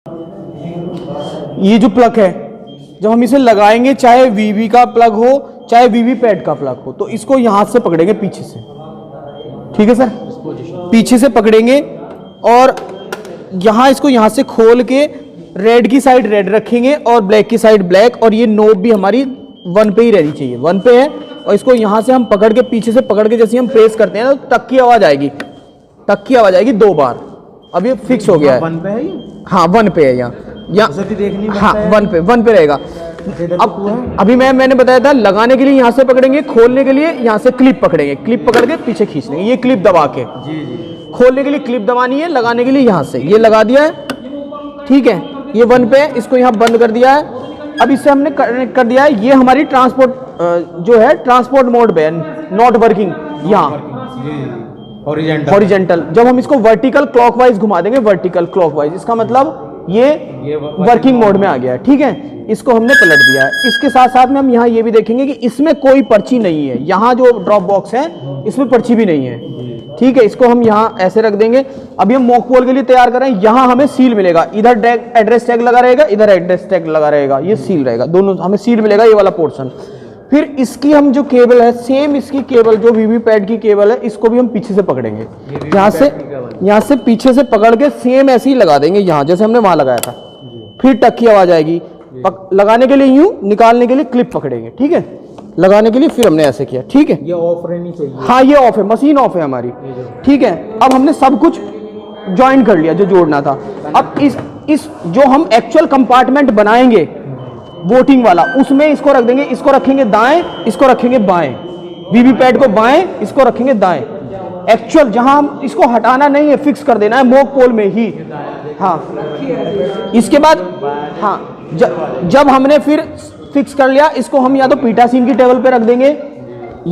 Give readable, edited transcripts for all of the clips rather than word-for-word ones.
ये जो प्लग है, जब हम इसे लगाएंगे, चाहे वीवी का प्लग हो चाहे वीवी पैड का प्लग हो, तो इसको यहां से पकड़ेंगे पीछे से, ठीक है सर, पीछे से पकड़ेंगे और यहां इसको यहां से खोल के रेड की साइड रेड रखेंगे और ब्लैक की साइड ब्लैक, और ये नोब भी हमारी 1 पे ही रहनी चाहिए, 1 पे है, और इसको यहां से हम पकड़ के पीछे से पकड़ के जैसे हम प्रेस करते हैं तो टक की आवाज आएगी, टक की आवाज आएगी 2 बार। अब ये फिक्स हो गया है। 1 पे है ये? हाँ 1 पे है यहाँ, हाँ 1 पे रहेगा। अब अभी मैंने बताया था लगाने के लिए यहाँ से पकड़ेंगे, खोलने के लिए यहाँ से क्लिप पकड़ेंगे, क्लिप पकड़ के पीछे खींच लेंगे, ये क्लिप दबा के, खोलने के लिए क्लिप दबानी है, लगाने के लिए यहाँ से ये लगा दिया है, ठीक है। ये 1 पे है, इसको यहाँ बंद कर दिया है। अब इससे हमने कनेक्ट कर दिया है, ये हमारी ट्रांसपोर्ट जो है ट्रांसपोर्ट मोड पे है, नॉट वर्किंग यहाँ हॉरिजेंटल। जब हम इसको वर्टिकल क्लॉकवाइज घुमा देंगे, वर्टिकल क्लॉकवाइज, इसका मतलब ये वर्किंग मोड में आ गया है, ठीक है। इसको हमने पलट दिया है। इसके साथ साथ में हम यहाँ ये भी देखेंगे कि इसमें कोई पर्ची नहीं है, यहाँ जो ड्रॉप बॉक्स है इसमें पर्ची भी नहीं है, ठीक है। इसको हम यहाँ ऐसे रख देंगे। अभी हम मॉक पोल के लिए तैयार कर रहे हैं, यहाँ हमें सील मिलेगा, इधर एड्रेस टैग लगा रहेगा, इधर एड्रेस टैग लगा रहेगा, ये सील रहेगा, दोनों हमें सील मिलेगा, ये वाला पोर्शन। फिर इसकी हम जो केबल है, सेम इसकी केबल जो वीवी पैड की केबल है, इसको भी हम पीछे से पकड़ेंगे, यहाँ से पीछे से पकड़ के सेम ऐसे ही लगा देंगे, यहाँ जैसे हमने वहां लगाया था। फिर टक की आवाज आएगी, लगाने के लिए यूं, निकालने के लिए क्लिप पकड़ेंगे, ठीक है, लगाने के लिए फिर हमने ऐसे किया, ठीक है। ये ऑफ रहनी चाहिए। हाँ ये ऑफ है, मशीन ऑफ है हमारी, ठीक है। अब हमने सब कुछ ज्वाइन कर लिया जो जोड़ना था। अब इस जो हम एक्चुअल कंपार्टमेंट बनाएंगे वोटिंग वाला, उसमें इसको रख देंगे, इसको रखेंगे दाएं, इसको रखेंगे बाएं, वीवी पैड को बाएं, इसको रखेंगे दाएं। एक्चुअल जहां हम इसको हटाना नहीं है, फिक्स कर देना है मॉक पोल में ही। हाँ इसके बाद हाँ जब हमने फिर फिक्स कर लिया, इसको हम या तो पीटासीन की टेबल पे रख देंगे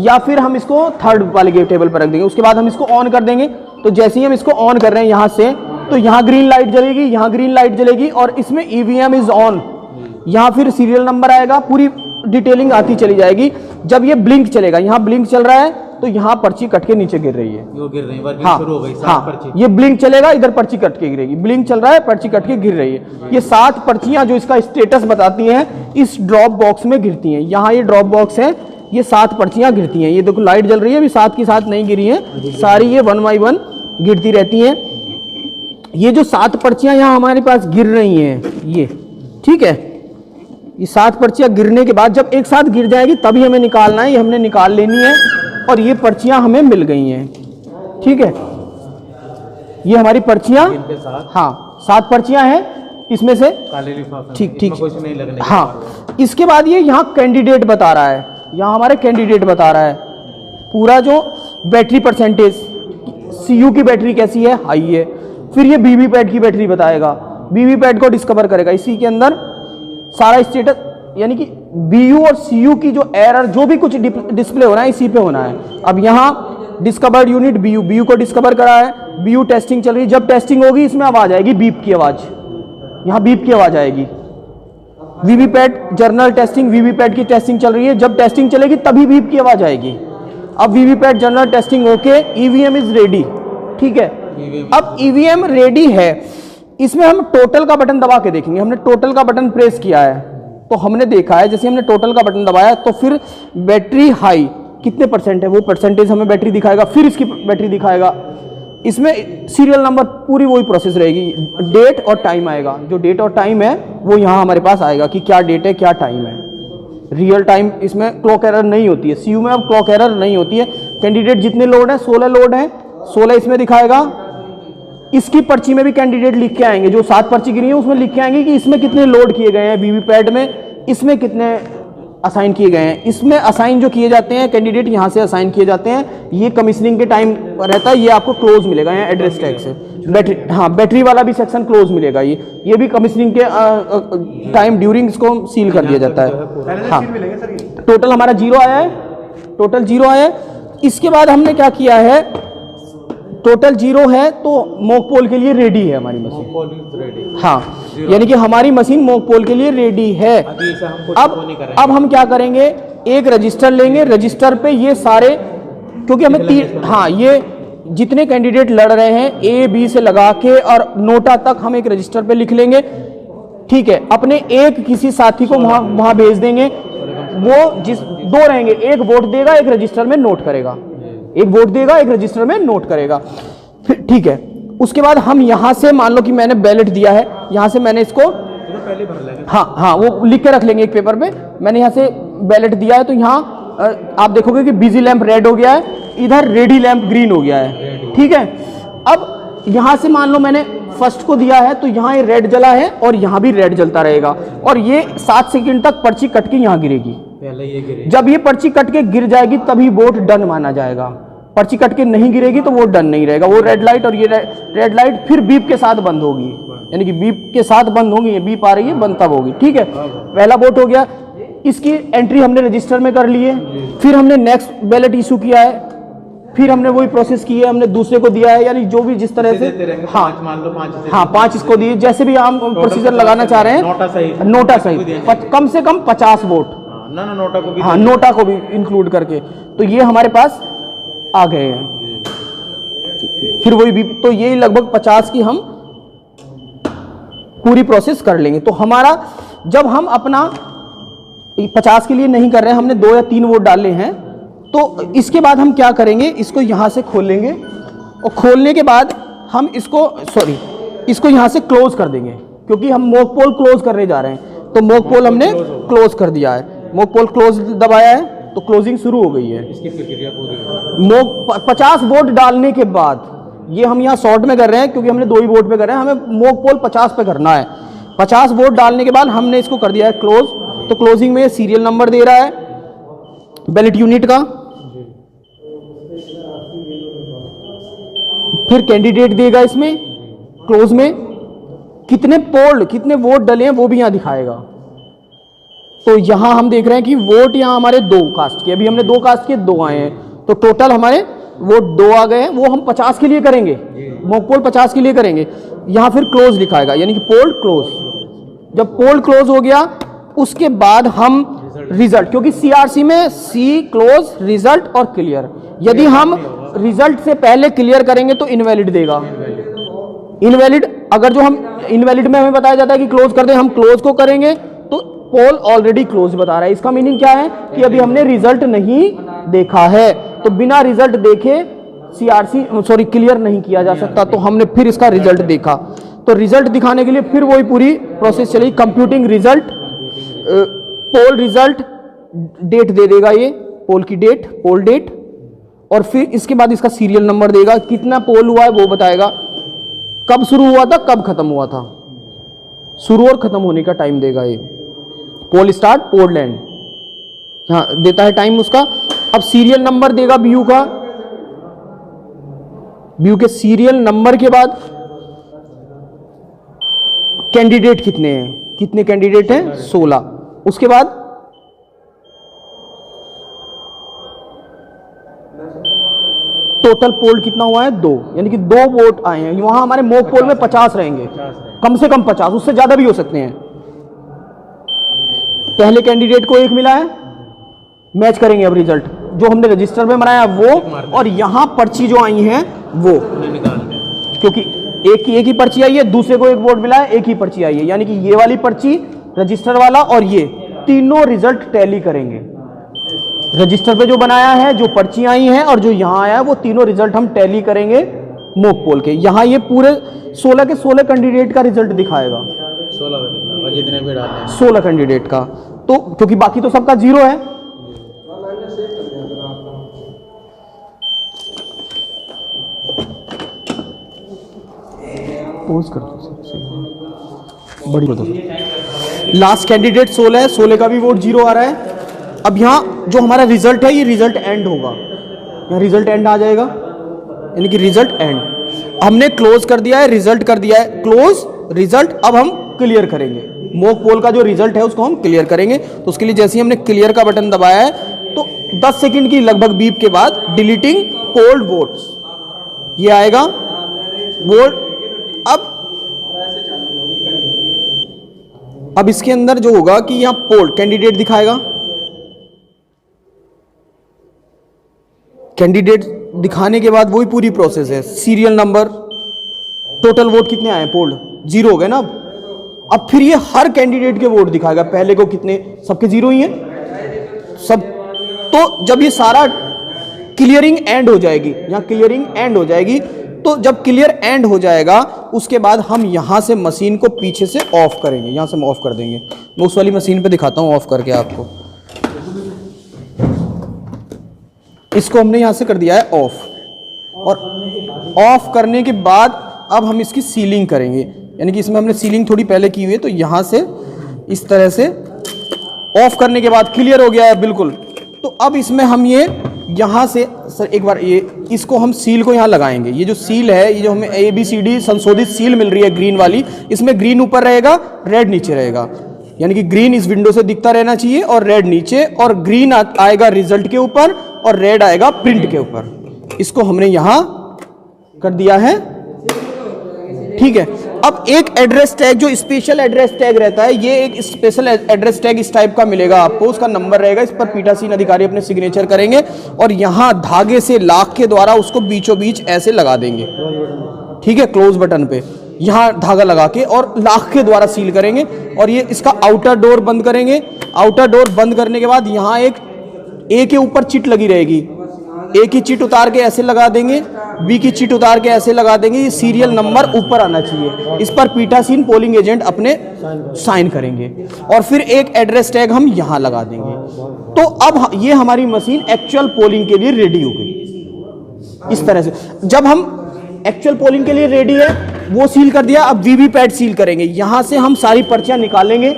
या फिर हम इसको थर्ड वाले के टेबल पर रख देंगे। उसके बाद हम इसको ऑन कर देंगे। तो जैसे ही हम इसको ऑन कर रहे हैं यहाँ से, तो यहाँ ग्रीन लाइट जलेगी, यहाँ ग्रीन लाइट जलेगी, और इसमें ईवीएम इज ऑन, यहाँ फिर सीरियल नंबर आएगा, पूरी डिटेलिंग आती चली जाएगी। जब ये ब्लिंक चलेगा, यहाँ ब्लिंक चल रहा है तो यहाँ पर्ची कट के नीचे गिर रही है, हाँ, शुरू हो गई, हाँ, ये ब्लिंक चलेगा, इधर पर्ची कट के गिरेगी, ब्लिंक चल रहा है, पर्ची कट के गिर रही है। ये 7 पर्चियां जो इसका स्टेटस बताती हैं इस ड्रॉप बॉक्स में गिरती हैं। यहाँ ये ड्रॉप बॉक्स है, ये 7 पर्चियां गिरती हैं। ये देखो लाइट जल रही है, अभी 7 की 7 नहीं गिरी है, सारी ये 1 बाई 1 गिरती रहती हैं। ये जो 7 पर्चियां यहाँ हमारे पास गिर रही हैं, ये ठीक है, ये 7 पर्चियां गिरने के बाद जब एक साथ गिर जाएगी तभी हमें निकालना है, ये हमने निकाल लेनी है। और ये पर्चियां हमें मिल गई हैं, ठीक है, ये हमारी पर्चियां, हाँ 7 पर्चियां हैं इसमें से, ठीक, हाँ। इसके बाद ये यहाँ कैंडिडेट बता रहा है, यहाँ हमारे कैंडिडेट बता रहा है पूरा जो बैटरी परसेंटेज, सीयू की बैटरी कैसी है, हाई है। फिर ये वीवी पैड की बैटरी बताएगा, वीवी पैड को डिस्कवर करेगा, इसी के अंदर सारा स्टेटस, यानी कि बीयू और सीयू की जो एरर, जो भी कुछ डिस्प्ले होना है इसी पे होना है। अब यहाँ डिस्कवर्ड यूनिट बीयू को डिस्कवर करा है, बीयू टेस्टिंग चल रही है। जब टेस्टिंग होगी इसमें आवाज आएगी, बीप की आवाज, यहाँ बीप की आवाज आएगी। वीवी पैड जर्नल टेस्टिंग, वीवी पैड की टेस्टिंग चल रही है, जब टेस्टिंग चलेगी तभी बीप की आवाज आएगी। अब वीवी पैड जर्नल टेस्टिंग होके ईवीएम इज रेडी, ठीक है। अब ईवीएम रेडी है, इसमें हम टोटल का बटन दबा के देखेंगे। हमने टोटल का बटन प्रेस किया है तो हमने देखा है, जैसे हमने टोटल का बटन दबाया तो फिर बैटरी हाई कितने परसेंट है वो परसेंटेज हमें बैटरी दिखाएगा, फिर इसकी बैटरी दिखाएगा। इसमें सीरियल नंबर पूरी वही प्रोसेस रहेगी, डेट और टाइम आएगा, जो डेट और टाइम है वो यहाँ हमारे पास आएगा कि क्या डेट है क्या टाइम है। रियल टाइम इसमें क्लॉक एरर नहीं होती है, सीयू में अब क्लॉक एरर नहीं होती है। कैंडिडेट जितने लोड है 16 लोड है, 16 इसमें दिखाएगा। इसकी पर्ची में भी कैंडिडेट लिख के आएंगे, जो 7 पर्ची गिरी है उसमें लिख के आएंगे कि इसमें कितने लोड किए गए हैं वीवी पैड में, इसमें कितने असाइन किए गए हैं। इसमें असाइन जो किए जाते हैं कैंडिडेट यहाँ से असाइन किए जाते हैं, ये कमीशनिंग के टाइम रहता है, ये आपको क्लोज मिलेगा यहाँ एड्रेस टैग से। बैटरी, हाँ बैटरी वाला भी सेक्शन क्लोज मिलेगा, ये भी कमीशनिंग के टाइम ड्यूरिंग इसको सील कर दिया जाता है। हाँ टोटल हमारा 0 आया है, टोटल 0 आया है। इसके बाद हमने क्या किया है, टोटल 0 है तो मॉक पोल के लिए रेडी है हमारी मशीन, हाँ यानी कि हमारी मशीन मॉक पोल के लिए रेडी है। अब हम क्या करेंगे, एक रजिस्टर लेंगे, रजिस्टर पे ये सारे, क्योंकि हमें हाँ जितने कैंडिडेट लड़ रहे हैं ए बी से लगा के और नोटा तक हम एक रजिस्टर पे लिख लेंगे, ठीक है। अपने एक किसी साथी को वहां भेज देंगे, वो जिस दो रहेंगे, एक वोट देगा एक रजिस्टर में नोट करेगा, एक वोट देगा एक रजिस्टर में नोट करेगा, फिर ठीक है। उसके बाद हम यहां से मान लो कि मैंने बैलेट दिया है, यहां से मैंने इसको पहले भर लेंगे, हाँ वो लिख के रख लेंगे एक पेपर पे। मैंने यहां से बैलेट दिया है तो यहाँ आप देखोगे कि बिजी लैंप रेड हो गया है, इधर रेडी लैंप ग्रीन हो गया है, ठीक है। अब यहां से मान लो मैंने फर्स्ट को दिया है तो यहाँ ये रेड जला है और यहाँ भी रेड जलता रहेगा, और ये 7 सेकंड तक पर्ची कट के यहाँ गिरेगी। पहले ये गिरे, जब ये पर्ची कट के गिर जाएगी तभी वोट डन माना जाएगा। पर्ची कट के नहीं गिरेगी तो वोट डन नहीं रहेगा। वो रेड लाइट और ये रेड लाइट फिर बीप के साथ बंद होगी, यानी कि बीप के साथ बंद होगी, ये बीप आ रही है बंद तब होगी, ठीक है। पहला वोट हो गया, इसकी एंट्री हमने रजिस्टर में कर ली है। फिर हमने नेक्स्ट बैलेट इशू किया है, फिर हमने वही प्रोसेस की है, हमने दूसरे को दिया है, यानी जो भी जिस तरह से हाँ मान लो 5 हाँ 5 इसको दिए, जैसे भी हम प्रोसीजर लगाना चाह रहे हैं, नोटा सहित कम से कम 50 वोट, ना नोटा को भी, हाँ नोटा को भी इंक्लूड करके, तो ये हमारे पास आ गए हैं। फिर वही भी, तो ये लगभग 50 की हम पूरी प्रोसेस कर लेंगे। तो हमारा जब हम अपना 50 के लिए नहीं कर रहे हैं, हमने 2 या 3 वोट डाले हैं, तो इसके बाद हम क्या करेंगे, इसको यहां से खोलेंगे और खोलने के बाद हम इसको यहां से क्लोज कर देंगे, क्योंकि हम मॉक पोल क्लोज करने जा रहे हैं। तो मॉक पोल हमने क्लोज कर दिया है, मॉक पोल क्लोज दबाया है तो क्लोजिंग शुरू हो गई है। इसकी प्रक्रिया पूरी मॉक 50 वोट डालने के बाद, ये हम यहाँ शॉर्ट में कर रहे हैं क्योंकि हमने 2 ही वोट पे कर रहे हैं, हमें मॉक पोल 50 पे करना है। 50 वोट डालने के बाद हमने इसको कर दिया है क्लोज। तो क्लोजिंग में सीरियल नंबर दे रहा है बैलेट यूनिट का, फिर कैंडिडेट देगा इसमें क्लोज में, कितने पोल कितने वोट डले हैं वो भी यहां दिखाएगा। तो यहां हम देख रहे हैं कि वोट यहां हमारे 2 कास्ट के, अभी हमने 2 कास्ट के 2 आए हैं, तो टोटल हमारे वोट 2 आ गए हैं। वो हम 50 के लिए करेंगे, मॉक पोल 50 के लिए करेंगे। यहां फिर क्लोज लिखाएगा, यानी कि पोल क्लोज। जब पोल क्लोज हो गया उसके बाद हम रिजल्ट, क्योंकि सीआरसी में सी क्लोज रिजल्ट और क्लियर, यदि हम रिजल्ट से पहले क्लियर करेंगे तो इनवैलिड देगा। इनवैलिड, अगर जो हम इनवैलिड में हमें बताया जाता है कि क्लोज कर दें, हम क्लोज को करेंगे तो पोल ऑलरेडी क्लोज बता रहा है। इसका मीनिंग क्या है कि अभी हमने रिजल्ट नहीं देखा है, तो बिना रिजल्ट देखे सीआरसी क्लियर नहीं किया जा सकता। तो हमने फिर इसका रिजल्ट देखा, तो रिजल्ट दिखाने के लिए फिर वही पूरी प्रोसेस चली। Computing result, poll result, date दे देगा, ये पोल की डेट, पोल डेट, और फिर इसके बाद इसका सीरियल नंबर देगा, कितना पोल हुआ है वो बताएगा, कब शुरू हुआ था कब खत्म हुआ था, शुरू और खत्म होने का टाइम देगा ये, पोल स्टार्ट पोल एंड, हाँ देता है टाइम उसका। अब सीरियल नंबर देगा बीयू का, बीयू के सीरियल नंबर के बाद कैंडिडेट कितने हैं, कितने कैंडिडेट हैं 16। उसके बाद टोटल पोल कितना हुआ है 2, यानी कि 2 वोट आए हैं। वहां हमारे मॉक पोल में 50 रहेंगे, कम से कम 50, उससे ज्यादा भी हो सकते हैं। पहले कैंडिडेट को 1 मिला है, मैच करेंगे अब रिजल्ट जो हमने रजिस्टर में बनाया वो, और यहां पर्ची जो आई है वो, क्योंकि एक ही पर्ची आई है, दूसरे को 1 वोट मिला है, एक ही पर्ची आई है, यानी कि ये वाली पर्ची रजिस्टर वाला और ये तीनों रिजल्ट टैली करेंगे। रजिस्टर पे जो बनाया है, जो पर्ची आई है और जो यहां आया है, वो तीनों रिजल्ट हम टैली करेंगे मॉक पोल के। यहां ये पूरे 16 के 16 कैंडिडेट का रिजल्ट दिखाएगा, 16 जितने भी डाले हैं 16 कैंडिडेट का, तो क्योंकि बाकी तो सबका 0 है। पोज कर दो, बड़ी बता दो। लास्ट कैंडिडेट 16 है, 16 का भी वोट 0 आ रहा है। अब यहाँ जो हमारा रिजल्ट है, ये रिजल्ट एंड होगा, यहाँ रिजल्ट एंड आ जाएगा, यानी कि रिजल्ट एंड। हमने क्लोज कर दिया है, रिजल्ट कर दिया है क्लोज रिजल्ट। अब हम क्लियर करेंगे मॉक पोल का जो रिजल्ट है उसको हम क्लियर करेंगे। तो उसके लिए जैसे ही हमने क्लियर का बटन दबाया है तो 10 सेकंड की लगभग बीप के बाद डिलीटिंग पोल्ड वोट्स ये आएगा वोट। अब इसके अंदर जो होगा कि यहां पोल कैंडिडेट दिखाएगा, कैंडिडेट दिखाने के बाद वही पूरी प्रोसेस है, सीरियल नंबर, टोटल वोट कितने आए, पोल्ड 0 हो गए ना। अब फिर ये हर कैंडिडेट के वोट दिखाएगा, पहले को कितने, सबके 0 ही हैं सब। तो जब ये सारा क्लियरिंग एंड हो जाएगी, यहाँ क्लियरिंग एंड हो जाएगी, तो जब क्लियर एंड हो जाएगा उसके बाद हम यहाँ से मशीन को पीछे से ऑफ करेंगे, यहाँ से हम ऑफ कर देंगे। मैं उस वाली मशीन पे दिखाता हूँ ऑफ करके आपको। इसको हमने यहाँ से कर दिया है ऑफ, और ऑफ करने के बाद अब हम इसकी सीलिंग करेंगे, यानी कि इसमें हमने सीलिंग थोड़ी पहले की हुई है, तो यहाँ से इस तरह से ऑफ करने के बाद क्लियर हो गया है बिल्कुल। तो अब इसमें हम ये यहाँ से सर एक बार ये इसको हम सील को यहाँ लगाएंगे। ये जो सील है, ये जो हमें ABCD संशोधित सील मिल रही है ग्रीन वाली, इसमें ग्रीन ऊपर रहेगा, रेड नीचे रहेगा, यानी कि ग्रीन इस विंडो से दिखता रहना चाहिए और रेड नीचे, और ग्रीन आएगा रिजल्ट के ऊपर और रेड आएगा प्रिंट के ऊपर। इसको हमने यहाँ कर दिया है, ठीक है। अब एक एड्रेस टैग जो स्पेशल एड्रेस टैग रहता है, ये एक स्पेशल एड्रेस टैग इस टाइप का मिलेगा आपको, उसका नंबर रहेगा, इस पर पीठासीन अधिकारी अपने सिग्नेचर करेंगे और यहाँ धागे से लाख के द्वारा उसको बीचों बीच ऐसे लगा देंगे, ठीक है, क्लोज बटन पे यहाँ धागा लगा के, और लाख के द्वारा सील करेंगे। और ये इसका आउटर डोर बंद करेंगे। आउटर डोर बंद करने के बाद यहाँ एक ए के ऊपर चिट लगी रहेगी, ए की चिट उतार के ऐसे लगा देंगे, बी की चिट उतार के ऐसे लगा देंगे, ये सीरियल नंबर ऊपर आना चाहिए, इस पर पीठासीन पोलिंग एजेंट अपने साइन करेंगे, और फिर एक एड्रेस टैग हम यहाँ लगा देंगे। तो अब ये हमारी मशीन एक्चुअल पोलिंग के लिए रेडी हो गई। इस तरह से जब हम एक्चुअल पोलिंग के लिए रेडी है, वो सील कर दिया, अब वीवीपैट सील करेंगे। यहां से हम सारी पर्चियां निकालेंगे,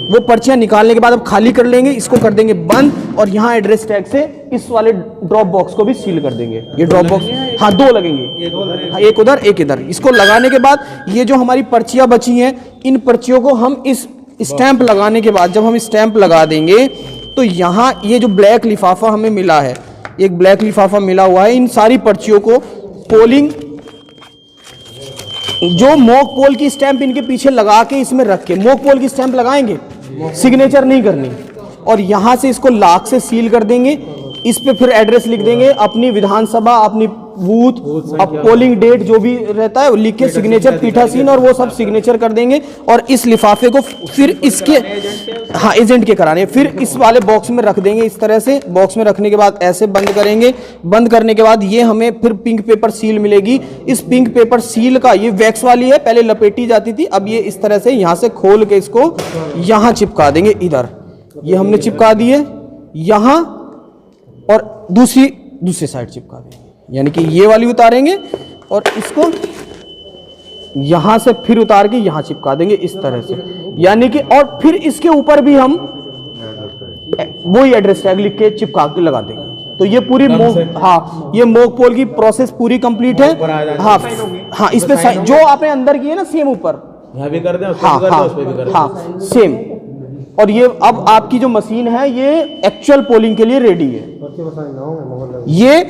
वो पर्चियां निकालने के बाद अब खाली कर लेंगे, इसको कर देंगे बंद, और यहाँ एड्रेस टैग से इस वाले ड्रॉप बॉक्स को भी सील कर देंगे। ये ड्रॉप बॉक्स, हाँ 2 लगेंगे, हाँ एक उधर एक इधर। इसको लगाने के बाद ये जो हमारी पर्चियां बची हैं, इन पर्चियों को हम इस स्टैंप लगाने के बाद, जब हम स्टैंप लगा देंगे तो यहाँ ये जो ब्लैक लिफाफा हमें मिला है, एक ब्लैक लिफाफा मिला हुआ है, इन सारी पर्चियों को पोलिंग जो मॉक पोल की स्टैंप इनके पीछे लगा के इसमें रख के, मॉक पोल की स्टैंप लगाएंगे, सिग्नेचर नहीं करनी, और यहां से इसको लाख से सील कर देंगे। इस पे फिर एड्रेस लिख देंगे, अपनी विधानसभा, अपनी बूथ, अब पोलिंग डेट जो भी रहता है लिख के सिग्नेचर पीठासीन और वो सब सिग्नेचर कर देंगे। और इस लिफाफे को फिर इसके, हाँ एजेंट के कराने, फिर इस वाले बॉक्स में रख देंगे। इस तरह से बॉक्स में रखने के बाद ऐसे बंद करेंगे। बंद करने के बाद ये हमें फिर पिंक पेपर सील मिलेगी। इस पिंक पेपर सील का, ये वैक्स वाली है, पहले लपेटी जाती थी, अब ये इस तरह से यहाँ से खोल के इसको यहाँ चिपका देंगे। इधर ये हमने चिपका दी है यहाँ, और दूसरी साइड चिपका देंगे, यानी कि ये वाली उतारेंगे और इसको यहां से फिर उतार के यहां चिपका देंगे इस तरह से, यानी कि, और फिर इसके ऊपर भी हम वही एड्रेस टैग लिख के चिपका के लगा देंगे। तो ये पूरी हाँ, ये मॉक पोल की प्रोसेस पूरी कंप्लीट है। हाँ हाँ, इस पे जो आपने अंदर की है ना, सेम ऊपर भी कर दें, हाँ हाँ हाँ सेम। और ये अब आपकी जो मशीन है ये एक्चुअल पोलिंग के लिए रेडी है। ये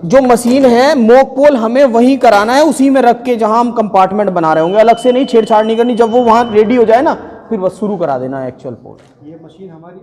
जो मशीन है मॉक पोल हमें वहीं कराना है, उसी में रख के जहां हम कंपार्टमेंट बना रहे होंगे, अलग से नहीं छेड़छाड़ नहीं करनी। जब वो वहां रेडी हो जाए ना, फिर बस शुरू करा देना है एक्चुअल पोल। ये मशीन हमारी